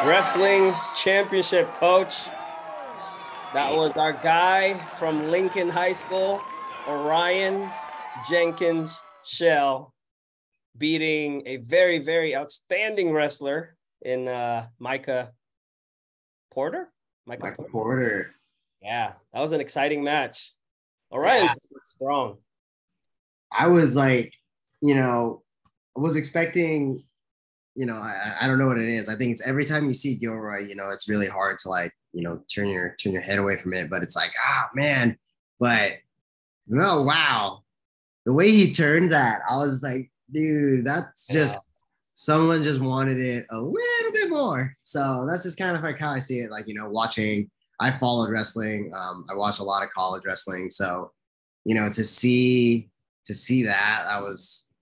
Wrestling championship coach. That was our guy from Lincoln High School, Orion Jenkins-Schell, beating a very, very outstanding wrestler in Micah Porter. Micah Porter. Yeah, that was an exciting match. Orion looks strong. I was like, I was expecting, I don't know what it is. I think it's every time you see Gilroy, it's really hard to turn your head away from it. But it's like, man. But no, wow. The way he turned that, I was like, dude, that's just someone just wanted it a little bit more. So that's just kind of like how I see it. Like, watching, I followed wrestling. I watched a lot of college wrestling. So, to see that was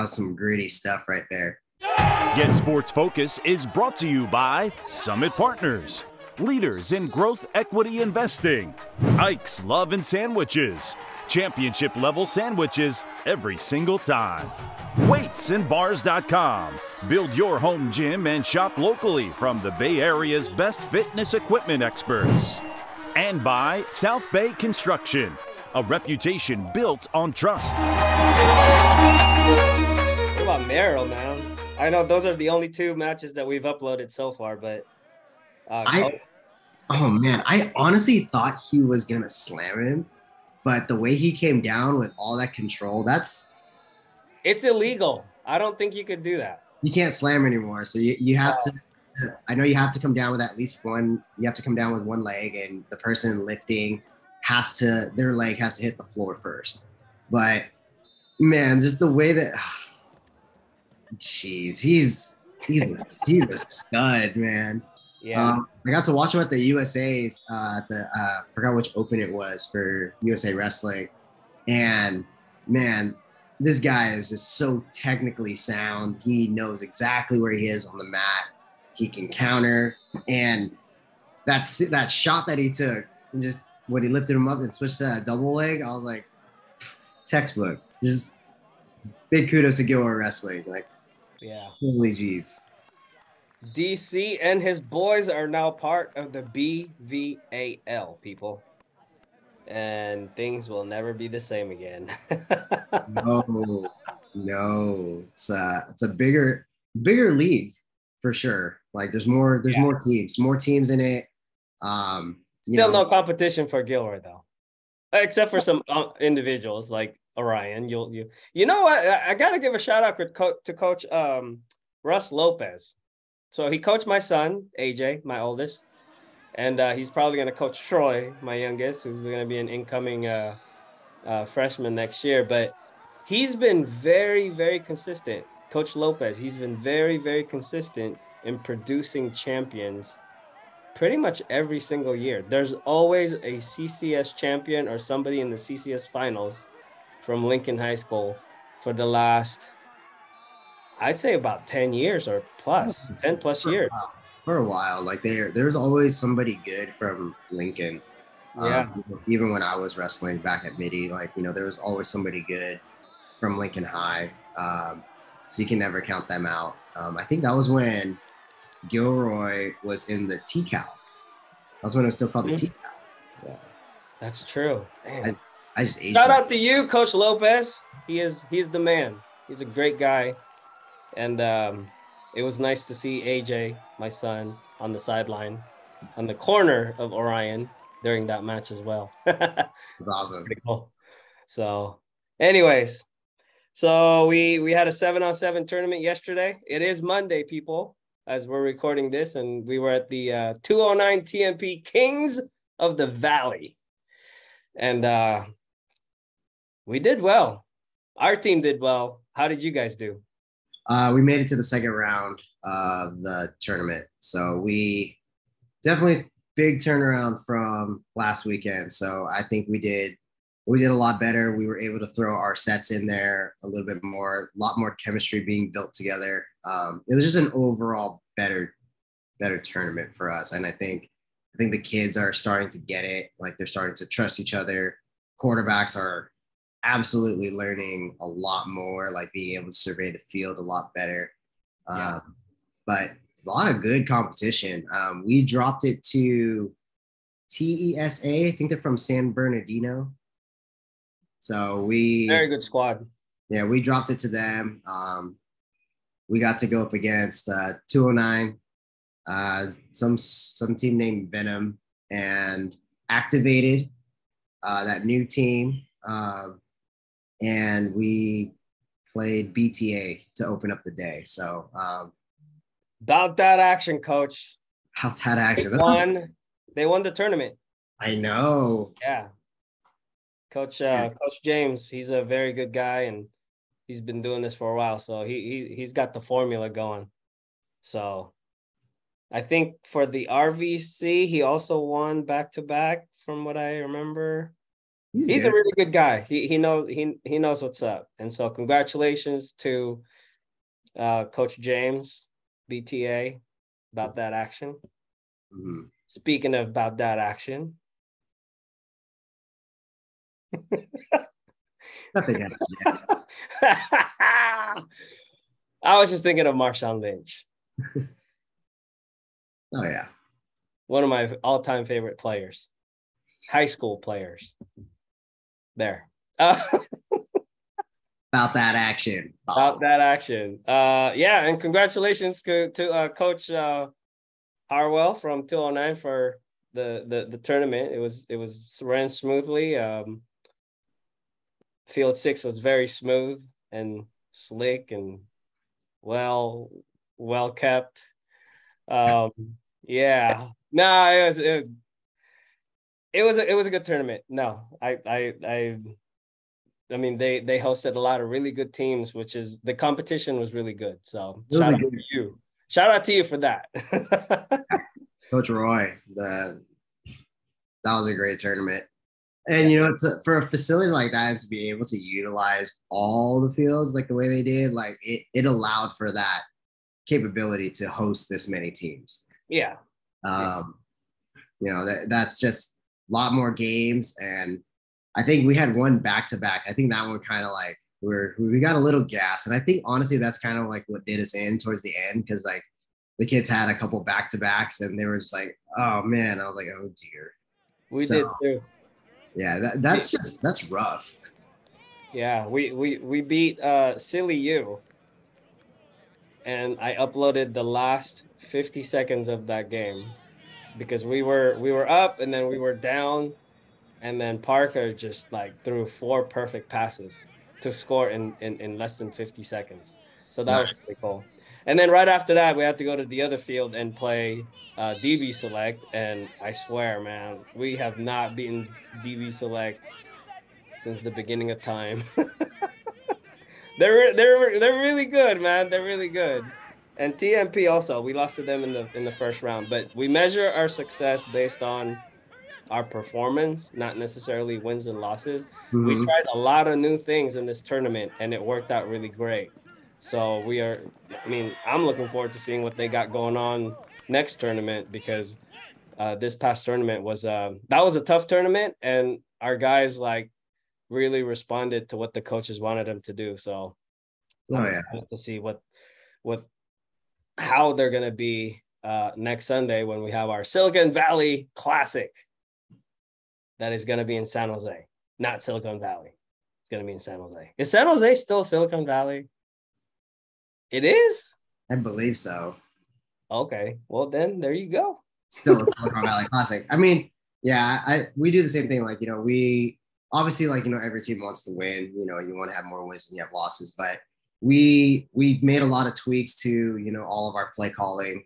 some gritty stuff right there. GetSportsFocus is brought to you by Summit Partners, leaders in growth equity investing. Ike's Love and Sandwiches, championship level sandwiches every single time. Weightsandbars.com, build your home gym and shop locally from the Bay Area's best fitness equipment experts. And by South Bay Construction, a reputation built on trust. What about Merrill, man? I know those are the only two matches that we've uploaded so far, but I honestly thought he was gonna slam him, but the way he came down with all that control, it's illegal. I don't think you could do that. You can't slam anymore. So you have to, I know you have to come down with at least one, you have to come down with one leg, and the person lifting their leg has to hit the floor first. But man, just the way that, he's a stud, man. Yeah. I got to watch him at the USA's, forgot which open it was for USA Wrestling. And man, this guy is just so technically sound. He knows exactly where he is on the mat. He can counter. And that shot that he took, and just when he lifted him up and switched to that double leg, I was like, textbook. Just big kudos to Gilroy Wrestling. Like, yeah. Holy jeez. DC and his boys are now part of the BVAL, people. And things will never be the same again. No. It's a bigger league for sure. Like there's more teams in it. Still no competition for Gilroy though, except for some individuals like Orion. You know what? I gotta give a shout out to Coach Russ Lopez. So he coached my son AJ, my oldest, and he's probably gonna coach Troy, my youngest, who's gonna be an incoming freshman next year. But he's been very, very consistent. Coach Lopez, he's been very, very consistent in producing champions pretty much every single year. There's always a CCS champion or somebody in the CCS finals from Lincoln High School for the last, I'd say about 10 years or plus, 10 plus years. For a while. Like there's always somebody good from Lincoln. Yeah. Even when I was wrestling back at Midi, there was always somebody good from Lincoln High. So you can never count them out. I think that was when Gilroy was in the TCAL. That was when it was still called the TCAL. Yeah, that's true. I just shout out to you, Coach Lopez. He's the man. He's a great guy, and it was nice to see AJ, my son, on the sideline, on the corner of Orion during that match as well. That's awesome. Pretty cool. So, anyways, so we had a 7-on-7 tournament yesterday. It is Monday, people, as we're recording this, and we were at the 209 TMP KINGZ of the Valley. And we did well. Our team did well. How did you guys do? We made it to the second round of the tournament. So we definitely big turnaround from last weekend. So I think we did a lot better. We were able to throw our sets in there a little bit more, a lot more chemistry being built together. It was just an overall better tournament for us. And I think the kids are starting to get it. Like they're starting to trust each other. Quarterbacks are absolutely learning a lot more, like being able to survey the field a lot better. but a lot of good competition. We dropped it to TESA. I think they're from San Bernardino. So very good squad. Yeah, we dropped it to them. We got to go up against 209, some team named Venom, and Activated, that new team. And we played BTA to open up the day. So about that action, coach. About that action. They won the tournament. I know. Yeah. Coach James, he's a very good guy, and he's been doing this for a while. So he's got the formula going. So I think for the RVC, he also won back-to-back from what I remember. He's a really good guy. He knows what's up. And so congratulations to Coach James, BTA, about that action. Mm-hmm. Speaking of about that action. Nothing. I was just thinking of Marshawn Lynch. Oh, yeah. One of my all-time favorite players. High school players. There. About that action. About that action. Yeah, and congratulations to Coach Harwell from 209 for the tournament. It was ran smoothly. Field 6 was very smooth and slick and well kept. Yeah. No, it was a good tournament. No, I mean they hosted a lot of really good teams, which is the competition was really good. So shout out to you. Shout out to you for that. Coach Roy, that was a great tournament. And, you know, for a facility like that, and to be able to utilize all the fields like the way they did, like it allowed for that capability to host this many teams. Yeah. You know, that's just a lot more games. And I think we had one back-to-back. I think that one kind of like we got a little gas. And I think, honestly, that's kind of like what did us in towards the end, because like the kids had a couple back-to-backs and they were just like, oh, man. I was like, oh, dear. We did too. Yeah, that's rough. Yeah, we beat Silly You, and I uploaded the last 50 seconds of that game because we were up and then we were down, and then Parker just like threw 4 perfect passes to score in less than 50 seconds. So that was pretty cool. And then right after that, we had to go to the other field and play DB Select. And I swear, man, we have not beaten DB Select since the beginning of time. They're really good, man. They're really good. And TMP also, we lost to them in the first round. But we measure our success based on our performance, not necessarily wins and losses. Mm-hmm. We tried a lot of new things in this tournament, and it worked out really great. So I'm looking forward to seeing what they got going on next tournament, because this past tournament was that was a tough tournament, and our guys like really responded to what the coaches wanted them to do. So I'm excited to see how they're gonna be next Sunday when we have our Silicon Valley Classic. That is gonna be in San Jose, not Silicon Valley. It's gonna be in San Jose. Is San Jose still Silicon Valley? It is? I believe so. Okay. Well, then there you go. Still a Silicon Valley Classic. I mean, yeah, we do the same thing. Like, you know, we obviously, like, you know, every team wants to win. You know, you want to have more wins than you have losses. But we made a lot of tweaks to, you know, all of our play calling.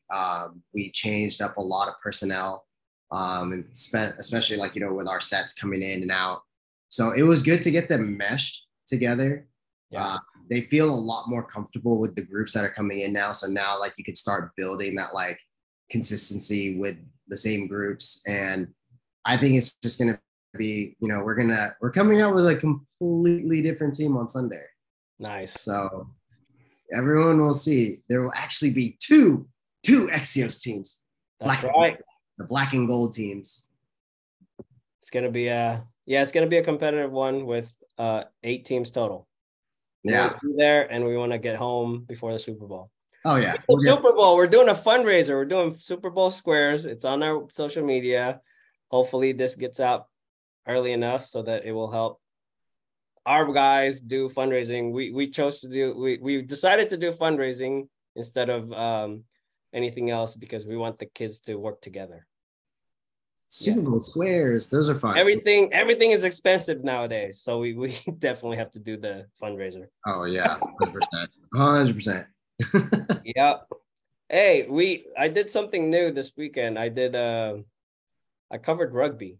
We changed up a lot of personnel, and especially, like, you know, with our sets coming in and out. So it was good to get them meshed together. Yeah. They feel a lot more comfortable with the groups that are coming in now. So now, like, you could start building that like consistency with the same groups. And I think it's just going to be, you know, we're coming out with a completely different team on Sunday. Nice. So everyone will see. There will actually be two XIOS teams. That's right. The black and gold teams. It's going to be it's going to be a competitive one with 8 teams total. Yeah. We'll be there, and we want to get home before the Super Bowl. Oh yeah. Super Bowl. We're doing a fundraiser. We're doing Super Bowl squares. It's on our social media. Hopefully this gets out early enough so that it will help our guys do fundraising. We decided to do fundraising instead of anything else because we want the kids to work together. Super Bowl squares, those are fun. Everything is expensive nowadays, so we definitely have to do the fundraiser. Oh yeah, 100%. Yep. Hey, I did something new this weekend. I covered rugby.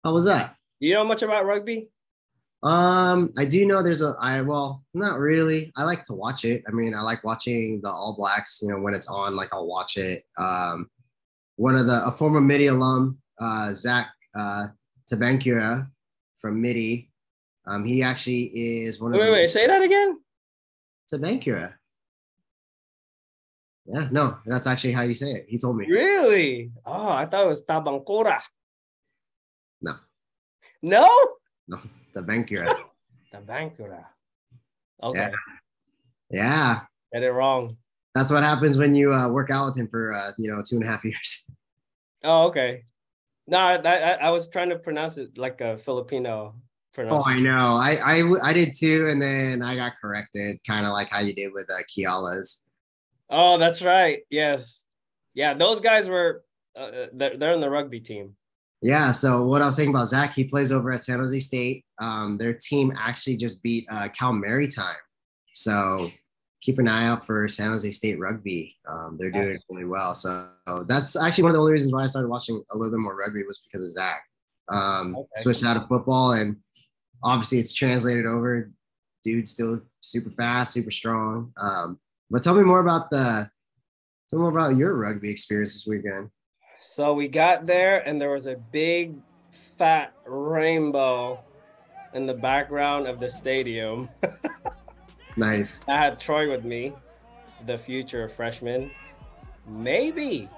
How was that? You know much about rugby? I do know well, not really. I like to watch it. I mean, I like watching the All Blacks, when it's on, like I'll watch it. A former Midi alum, Zach Tabankura from Midi. He actually is one of Wait, say that again? Tabankura. Yeah, no, that's actually how you say it. He told me. Really? Oh, I thought it was Tabankura. No. No? No, Tabankura. Tabankura. Okay. Yeah. Said it wrong. That's what happens when you work out with him for 2.5 years. Oh, okay. No, I was trying to pronounce it like a Filipino pronunciation. Oh, I know. I did too, and then I got corrected, kind of like how you did with Kiala's. Oh, that's right. Yes. Yeah, those guys were they're in the rugby team. Yeah, so what I was saying about Zach, he plays over at San Jose State. Their team actually just beat Cal Maritime. So keep an eye out for San Jose State rugby. They're doing really well. So that's actually one of the only reasons why I started watching a little bit more rugby was because of Zach. Switched out of football, and obviously it's translated over. Dude's still super fast, super strong. But tell me more about your rugby experience this weekend. So we got there and there was a big fat rainbow in the background of the stadium. Nice. I had Troy with me, the future freshman. Maybe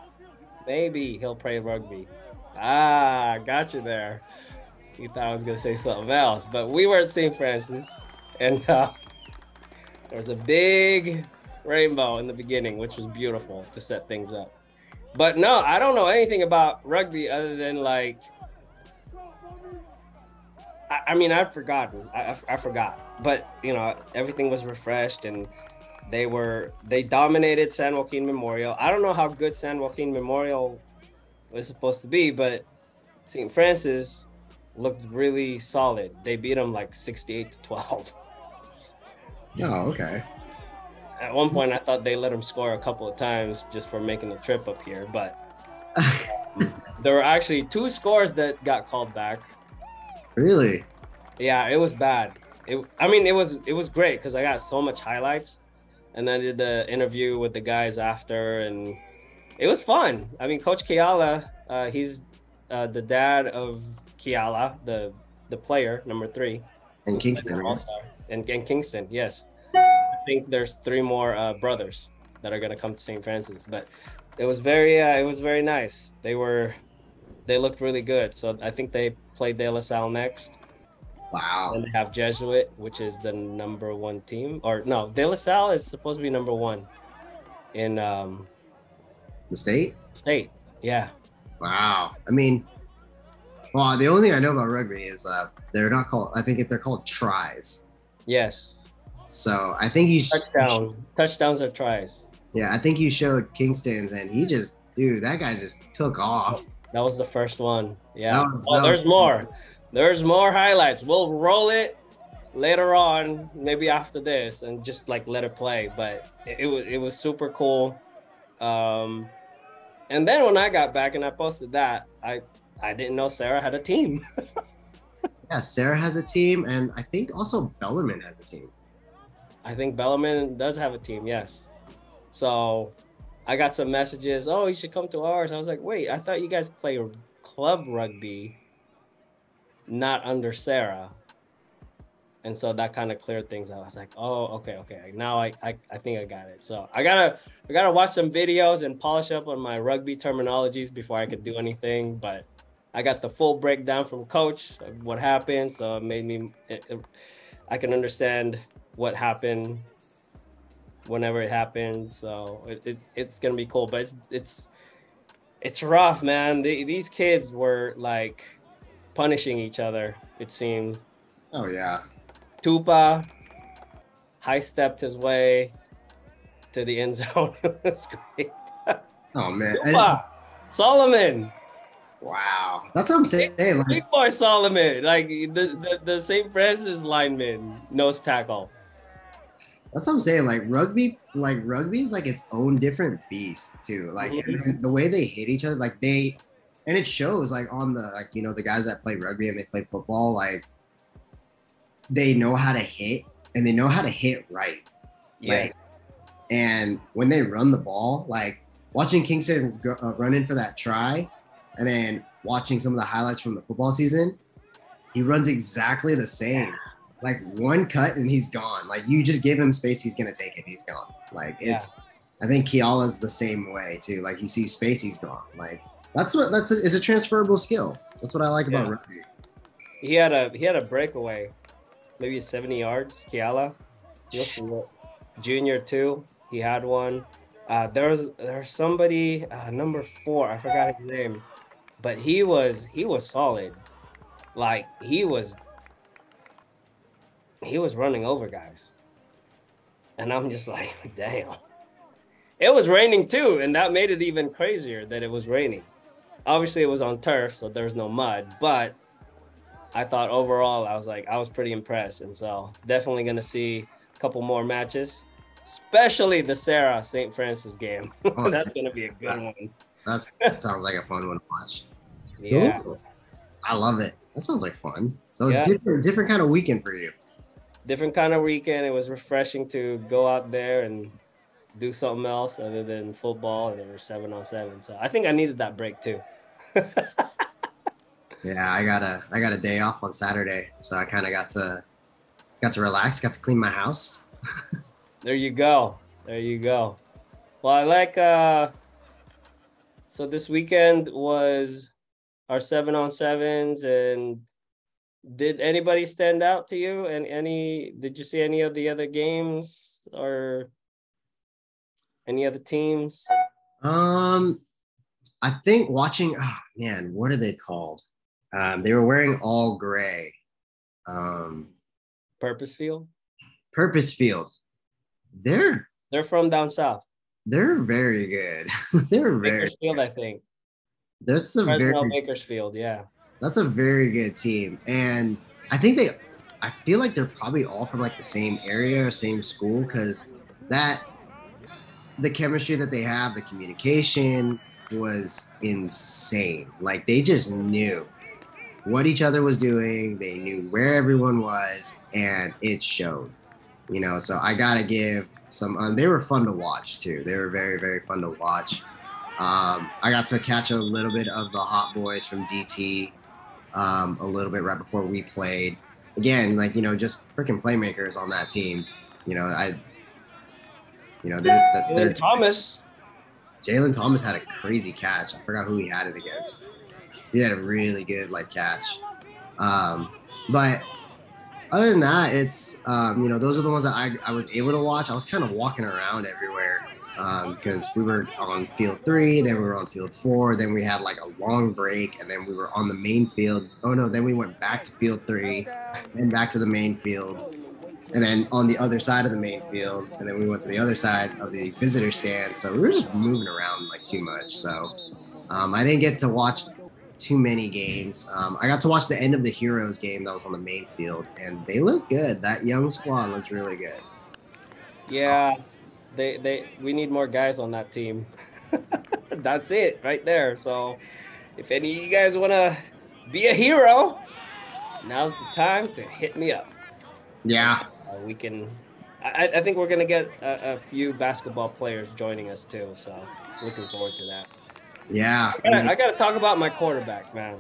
he'll play rugby. Got you there. You thought I was gonna say something else, but we were at St. Francis and there was a big rainbow in the beginning, which was beautiful to set things up. But no, I don't know anything about rugby other than like, I've forgotten. I forgot. But, everything was refreshed and they dominated San Joaquin Memorial. I don't know how good San Joaquin Memorial was supposed to be, but St. Francis looked really solid. They beat them like 68-12. Oh, okay. At one point, I thought they let him score a couple of times just for making the trip up here, but there were actually 2 scores that got called back. Really? Yeah, it was bad. It was great because I got so much highlights, and I did the interview with the guys after, and it was fun. I mean, Coach Kiala, he's the dad of Kiala, the player, number 3. And Kingston. And Kingston, yes. I think there's 3 more brothers that are gonna come to St. Francis, but it was very nice. They looked really good. So I think they play De La Salle next. Wow. And they have Jesuit, which is the number 1 team. Or no, De La Salle is supposed to be number 1 in the state. State, yeah. Wow. I mean, well, the only thing I know about rugby is they're not called. I think they're called tries. Yes. So I think you touchdowns are tries. Yeah, I think you showed Kingston's, and that guy just took off. That was the first one. Yeah. There's more. There's more highlights. We'll roll it later on, maybe after this, and just like let it play. But it was super cool. And then when I got back and I posted that, I didn't know Sarah had a team. Yeah, Sarah has a team, and I think also Bellarmine has a team. I think Bellarmine does have a team, yes. So I got some messages, oh, you should come to ours. I was like, wait, I thought you guys play club rugby, not under Sarah. And so that kind of cleared things out. I was like, oh, okay. Now I think I got it. So I gotta watch some videos and polish up on my rugby terminologies before I could do anything. But I got the full breakdown from Coach of what happened. So it made me, I can understand what happened whenever it happens. So it's gonna be cool, but it's rough, man. These kids were like punishing each other, it seems. Oh yeah. Tupa high stepped his way to the end zone. It was great. Oh man. Tupa, Solomon. Wow. That's what I'm saying. Big boy Solomon, like the St. Francis lineman, nose tackle. That's what I'm saying. Like rugby is like its own different beast too. Like and the way they hit each other, like and it shows like on the like the guys that play rugby and they play football, like they know how to hit and they know how to hit right. Yeah. Like, and when they run the ball, like watching KINGZ run in for that try, and then watching some of the highlights from the football season, he runs exactly the same. Like one cut and he's gone. Like you just give him space, he's gonna take it. He's gone. Like I think Kiala's the same way too. Like he sees space, he's gone. Like it's a transferable skill. That's what I like about rugby. He had a breakaway, maybe 70 yards. Kiala, junior too. He had one. There's somebody number 4. I forgot his name, but he was solid. Like he was running over guys, and I'm just like, damn. It was raining too, and that made it even crazier that it was raining. Obviously, it was on turf, so there's no mud. But I thought overall, I was pretty impressed, and so definitely gonna see a couple more matches. Especially the Sarah St. Francis game. That's going to be a good one. That sounds like a fun one to watch. Yeah. Ooh, I love it. That sounds like fun. So different kind of weekend for you. Different kind of weekend. It was refreshing to go out there and do something else other than football, and it was 7-on-7. So I think I needed that break too. Yeah, I got a day off on Saturday, so I kind of got to relax, got to clean my house. There you go. Well, I like so this weekend was our 7-on-7s, and did anybody stand out to you? And did you see any of the other games or any other teams? I think watching, oh man, what are they called? They were wearing all gray. Purpose Field. They're from down south. They're very good. They're very Bakersfield, I think. That's a Bakersfield, yeah. That's a very good team. And I feel like they're probably all from like the same area or same school, because the chemistry that they have, the communication was insane. Like they just knew what each other was doing. They knew where everyone was, and it showed. So I gotta give some. They were fun to watch too. They were very, very fun to watch. I got to catch a little bit of the hot boys from DT, a little bit right before we played. Again, like just freaking playmakers on that team. They're Thomas. Jalen Thomas had a crazy catch. I forgot who he had it against. He had a really good catch. But other than that, it's those are the ones that I was able to watch. I was kind of walking around everywhere because we were on field 3, then we were on field 4, then we had like a long break, and then we were on the main field. Oh no, then we went back to field 3, and back to the main field, and then on the other side of the main field, and then we went to the other side of the visitor stand. So we were just moving around like too much. So I didn't get to watch too many games. I got to watch the end of the Heroes game that was on the main field, and they look good. That young squad looks really good. Yeah, we need more guys on that team. That's it right there. So if any of you guys want to be a hero, now's the time to hit me up. Yeah. We can. I think we're gonna get a few basketball players joining us too. So looking forward to that. Yeah. I gotta talk about my quarterback, man.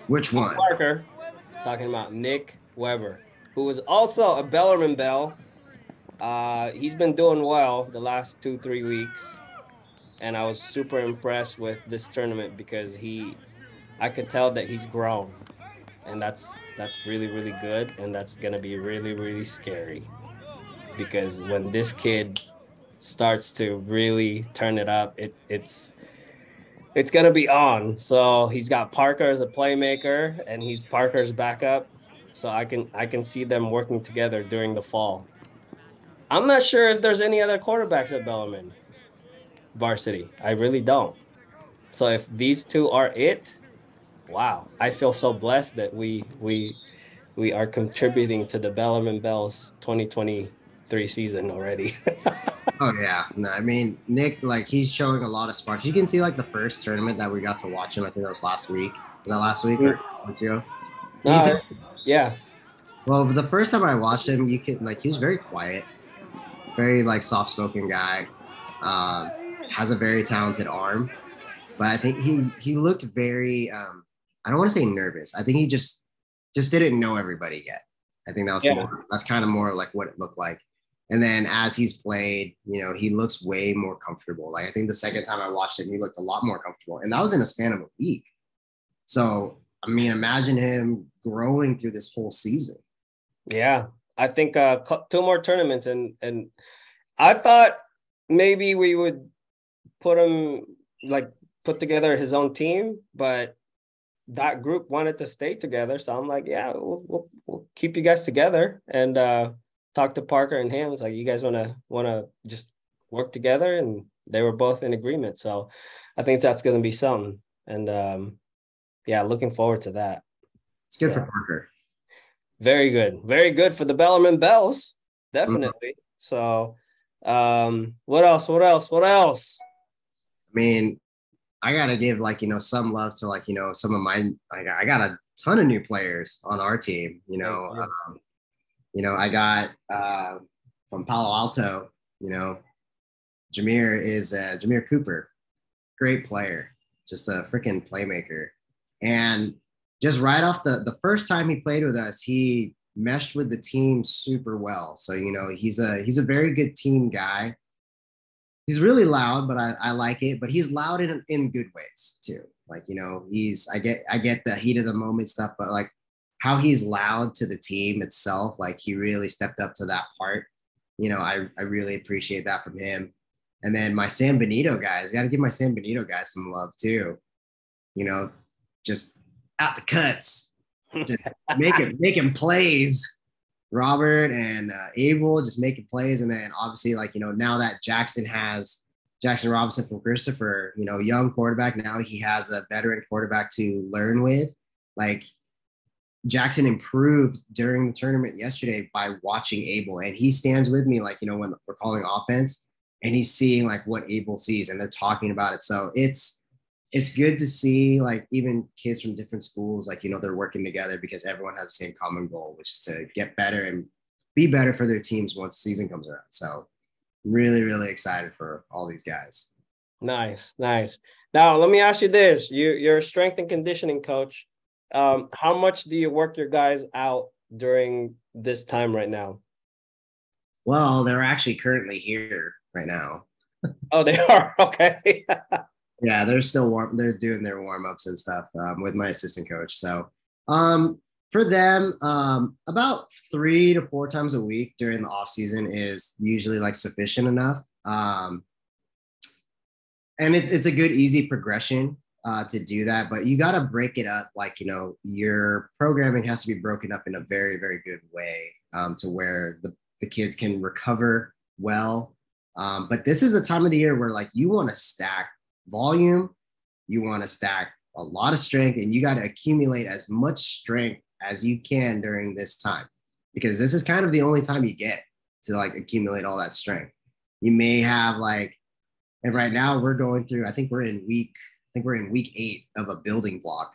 Which one? Parker. Talking about Nick Weber, who was also a Bellarmine Bell. He's been doing well the last 2-3 weeks, and I was super impressed with this tournament because I could tell that he's grown, and that's really, really good, and that's gonna be really, really scary, because when this kid starts to really turn it up, it's going to be on. So he's got Parker as a playmaker, and he's Parker's backup. So I can see them working together during the fall. I'm not sure if there's any other quarterbacks at Bellarmine varsity. I really don't. So if these two are it, wow, I feel so blessed that we are contributing to the Bellarmine Bells 2023 season already. Oh yeah, no, I mean Nick, like he's showing a lot of sparks. You can see like the first tournament that we got to watch him. I think that was last week. Was that last week or months ago? No, yeah, Well, the first time I watched him, you could like he was very quiet, very like soft-spoken guy. Has a very talented arm, but I think he looked very. I don't want to say nervous. I think he just didn't know everybody yet. I think that was more. That's kind of more like what it looked like. And then as he's played, you know, he looks way more comfortable. Like I think the second time I watched him, he looked a lot more comfortable, and that was in a span of a week. So I mean, imagine him growing through this whole season. Yeah, I think two more tournaments, and I thought maybe we would put him put together his own team, but that group wanted to stay together. So I'm like, yeah, we'll keep you guys together, and talk to Parker and him. It's like, you guys want to just work together, and they were both in agreement. So I think that's going to be something, and yeah, looking forward to that. It's good for Parker. Very good for the Bellarmine Bells, definitely. So what else? I mean, I gotta give some love to some of my I got a ton of new players on our team. I got from Palo Alto. Jameer Cooper, great player, just a freaking playmaker, and just right off the first time he played with us, he meshed with the team super well. So he's a very good team guy. He's really loud, but I like it. But he's loud in good ways too. I get the heat of the moment stuff, but like how he's loud to the team itself, like he really stepped up to that part. I really appreciate that from him. And then my San Benito guys, got to give my San Benito guys some love too. Just out the cuts, just making plays. Robert and Abel just making plays, and then obviously now that Jackson Robinson from Christopher, young quarterback, now he has a veteran quarterback to learn with. Like Jackson improved during the tournament yesterday by watching Abel, and he stands with me when we're calling offense, and he's seeing what Abel sees, and they're talking about it. So it's good to see even kids from different schools, they're working together because everyone has the same common goal, which is to get better and be better for their teams once the season comes around. So I'm really, really excited for all these guys. Nice. Now, let me ask you this. You're a strength and conditioning coach. How much do you work your guys out during this time right now? Well, they're actually currently here right now. Oh, they are? Okay. Yeah, they're still warm. They're doing their warm-ups and stuff with my assistant coach. So for them, about 3 to 4 times a week during the off season is usually sufficient enough. And it's a good, easy progression to do that. But you got to break it up. Your programming has to be broken up in a very, very good way to where the kids can recover well. But this is the time of the year where you want to stack volume, you want to stack a lot of strength, and you got to accumulate as much strength as you can during this time, because this is kind of the only time you get to accumulate all that strength. You may have and right now we're going through, I think we're in week 8 of a building block,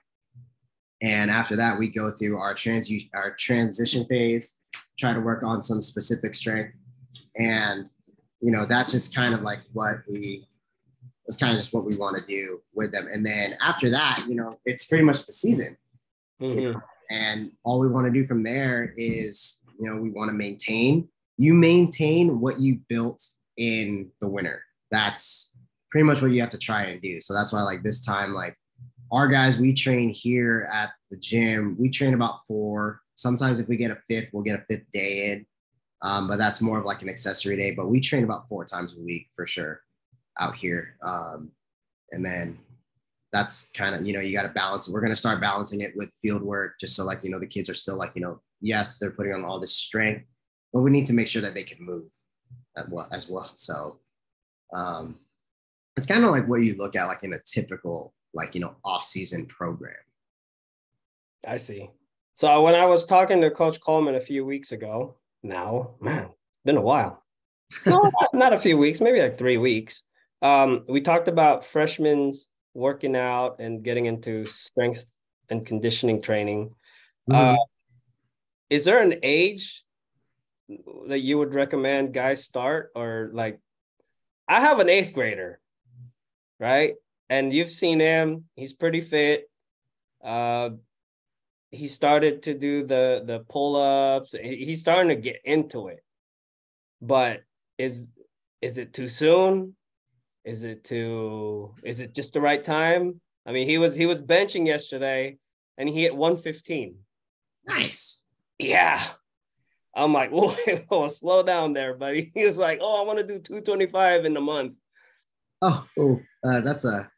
and after that we go through our transition phase, try to work on some specific strength, and that's just kind of that's kind of just what we want to do with them. And then after that, it's pretty much the season. Mm-hmm. And all we want to do from there is, we want to maintain what you built in the winter. That's pretty much what you have to try and do. So that's why this time, our guys, we train here at the gym. We train about 4. Sometimes if we get a 5th, we'll get a 5th day in. But that's more of like an accessory day. But we train about 4 times a week for sure out here. And then that's kind of, you got to balance it. We're going to start balancing it with field work just so like, the kids are still like, yes, they're putting on all this strength, but we need to make sure that they can move as well. So it's kind of like what you look at like in a typical like, off-season program. I see. So when I was talking to Coach Coleman a few weeks ago, now, man, it's been a while. No, not a few weeks, maybe like 3 weeks. We talked about freshmen working out and getting into strength and conditioning training. Mm-hmm. Is there an age that you would recommend guys start? Or like, I have an 8th grader, right? And you've seen him, he's pretty fit. He started to do the pull-ups. He's starting to get into it. But is it too soon? Is it just the right time? I mean, he was benching yesterday and he hit 115. Nice. Yeah. I'm like, whoa, slow down there, buddy. He was like, I want to do 225 in a month. That's a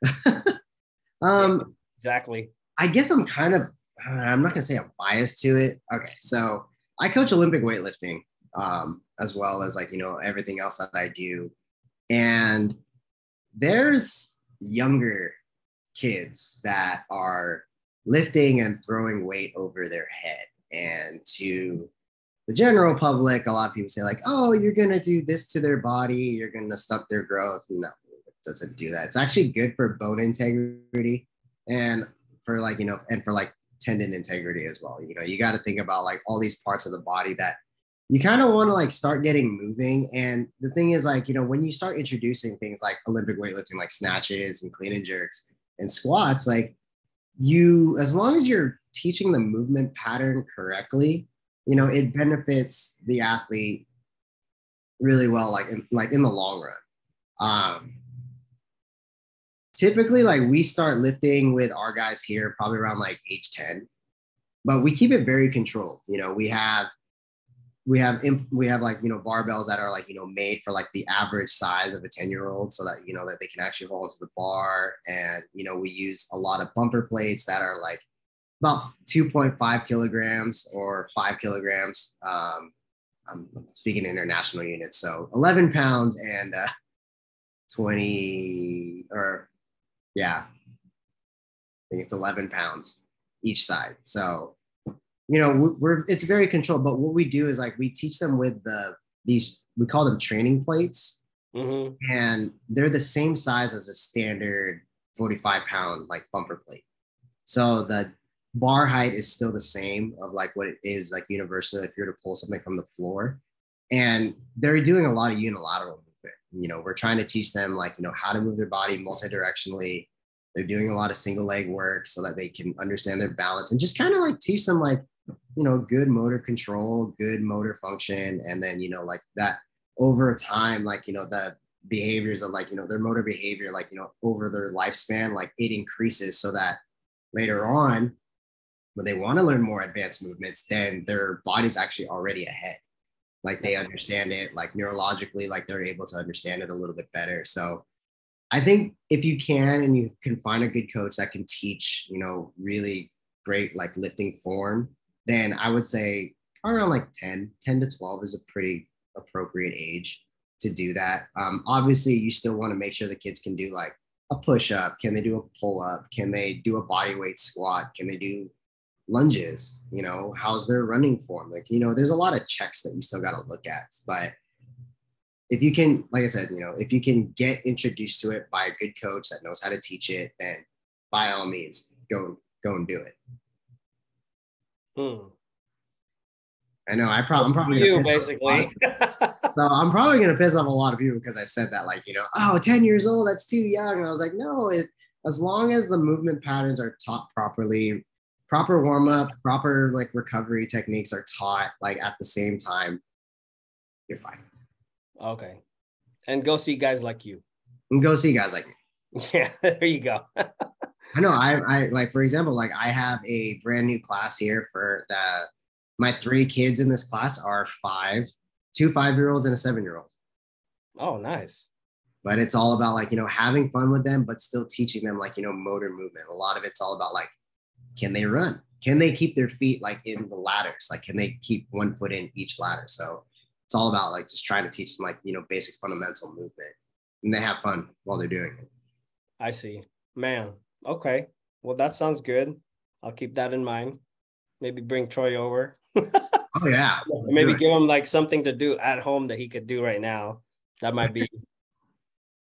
yeah, exactly. I guess I'm kind of I'm not gonna say I'm biased to it. Okay, so I coach Olympic weightlifting, as well as like everything else that I do, and there's younger kids that are lifting and throwing weight over their head, and to the general public, a lot of people say like, oh, you're gonna do this to their body, you're gonna stunt their growth. No, it doesn't do that. It's actually good for bone integrity and for like and for like tendon integrity as well. You got to think about like all these parts of the body that you kind of want to like start getting moving. And the thing is like, when you start introducing things like Olympic weightlifting, like snatches and clean and jerks and squats, like as long as you're teaching the movement pattern correctly, it benefits the athlete really well, like in the long run. Typically, like we start lifting with our guys here probably around like age 10, but we keep it very controlled. We have like, barbells that are like, made for like the average size of a 10-year-old so that, that they can actually hold onto the bar. And, we use a lot of bumper plates that are like about 2.5 kilograms or 5 kilograms. I'm speaking international units. So 11 pounds and 20 or yeah, I think it's 11 pounds each side. So, it's very controlled, but what we do is like, we teach them with we call them training plates. Mm-hmm. And they're the same size as a standard 45-pound like bumper plate. So the bar height is still the same of like what it is like universally if you're to pull something from the floor. And they're doing a lot of unilateral movement. We're trying to teach them like, how to move their body multi-directionally. They're doing a lot of single leg work so that they can understand their balance and just kind of like teach them like, good motor control, good motor function. And then, like that over time, like, the behaviors of like, their motor behavior, like, over their lifespan, like it increases so that later on when they want to learn more advanced movements, then their body's actually already ahead. Like they understand it, like neurologically, like they're able to understand it a little bit better. So I think if you can, and you can find a good coach that can teach, really great, like lifting form, then I would say around like 10 to 12 is a pretty appropriate age to do that. Obviously you still want to make sure the kids can do like a push-up. Can they do a pull-up? Can they do a body weight squat? Can they do lunges? How's their running form? Like, there's a lot of checks that you still got to look at, but if you can, like I said, if you can get introduced to it by a good coach that knows how to teach it, then by all means, go and do it. I know I'm probably you basically. So I'm probably going to piss off a lot of people because I said that, like, 10 years old, that's too young. And I was like, no, as long as the movement patterns are taught properly, proper warm up, proper like recovery techniques are taught like at the same time, you're fine. Okay. And go see guys like you. And go see guys like me. Yeah, there you go. I know. I like, for example, like I have a brand new class here for my 3 kids in this class are 5, 2 5-year-olds and a 7-year-old. Oh, nice. But it's all about like, having fun with them, but still teaching them like, motor movement. A lot of it's all about like, can they run? Can they keep their feet like in the ladders? Like, can they keep one foot in each ladder? So it's all about like just trying to teach them like, basic fundamental movement, and they have fun while they're doing it. I see, man. Okay. Well, that sounds good. I'll keep that in mind. Maybe bring Troy over. Oh yeah. Maybe give him like something to do at home that he could do right now. That might be,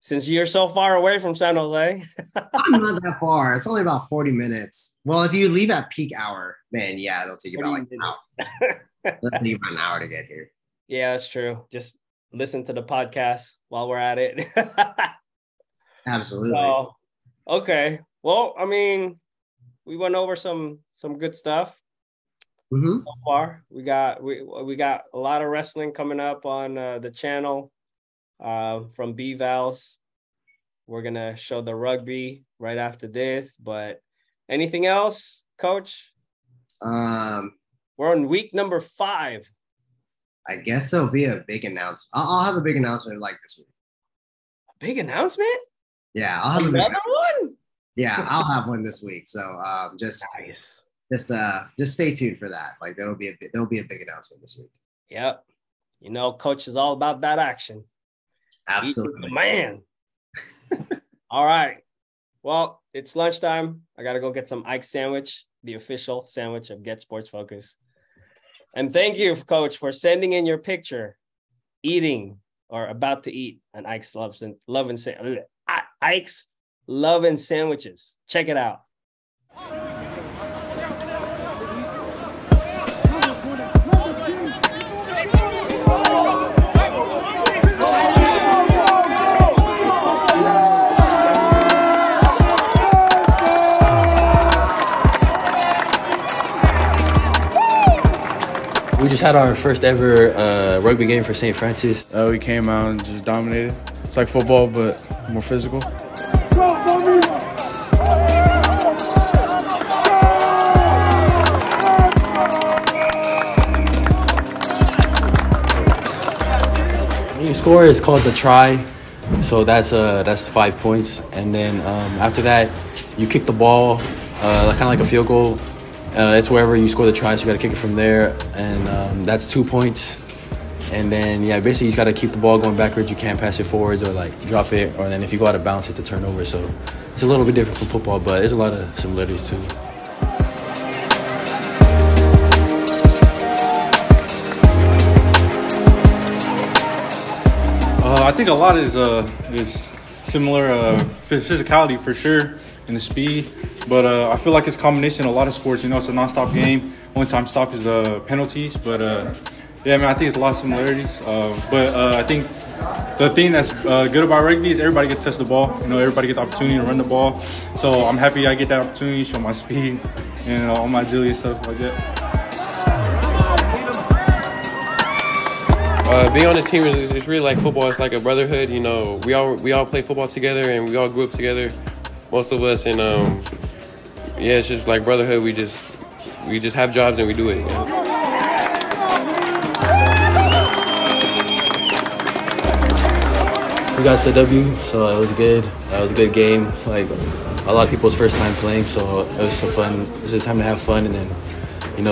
since you're so far away from San Jose. I'm not that far. It's only about 40 minutes. Well, if you leave at peak hour, then yeah, it'll take you about like an hour. It'll take you about an hour to get here. Yeah, that's true. Just listen to the podcast while we're at it. Absolutely. So, okay. Well, I mean, we went over some good stuff. Mm-hmm. So far. We got a lot of wrestling coming up on the channel from BVALs. We're gonna show the rugby right after this. But anything else, Coach? We're on week number 5. I guess there'll be a big announcement. I'll have a big announcement like this week. A big annountement? Yeah, I'll have another one. Yeah, I'll have one this week. So just stay tuned for that. Like there'll be a big announcement this week. Yep. Coach is all about that action. Absolutely. He's the man. All right. Well, it's lunchtime. I gotta go get some Ike's sandwich, the official sandwich of GetSportsFocus. And thank you, Coach, for sending in your picture, eating or about to eat an Ike's Ike's Love and Sandwiches. Check it out. We just had our first ever rugby game for St. Francis. We came out and just dominated. It's like football, but more physical. When you score, it's called the try. So that's 5 points. And then after that, you kick the ball, kind of like a field goal. It's wherever you score the try, so you got to kick it from there, and that's 2 points. And then, yeah, basically you got to keep the ball going backwards. You can't pass it forwards or, like, drop it. Or then if you go out of bounds, it's a turnover. So it's a little bit different from football, but there's a lot of similarities, too. I think a lot is similar physicality for sure and the speed. But I feel like it's a combination of a lot of sports. It's a non-stop game. Only time stop is penalties. But, yeah, I think it's a lot of similarities. But I think the thing that's good about rugby is everybody gets to touch the ball. Everybody gets the opportunity to run the ball. So I'm happy I get that opportunity, show my speed and all my agility and stuff like that. Being on the team is really like football. It's like a brotherhood. We all play football together and we all grew up together, most of us. And yeah, it's just like brotherhood. We just have jobs and we do it. Yeah. We got the W, so it was good. It was a good game. Like a lot of people's first time playing, so it was so fun. It was a time to have fun, and then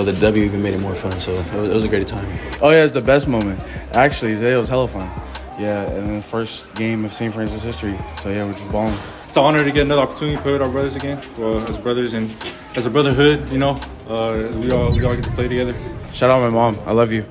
the W even made it more fun. So it was a great time. Oh yeah, it's the best moment. Actually, today was hella fun. Yeah, and then first game of St. Francis history. So yeah, we're just balling. It's an honor to get another opportunity to play with our brothers again. Well, as brothers and as a brotherhood, we all get to play together. Shout out my mom. I love you.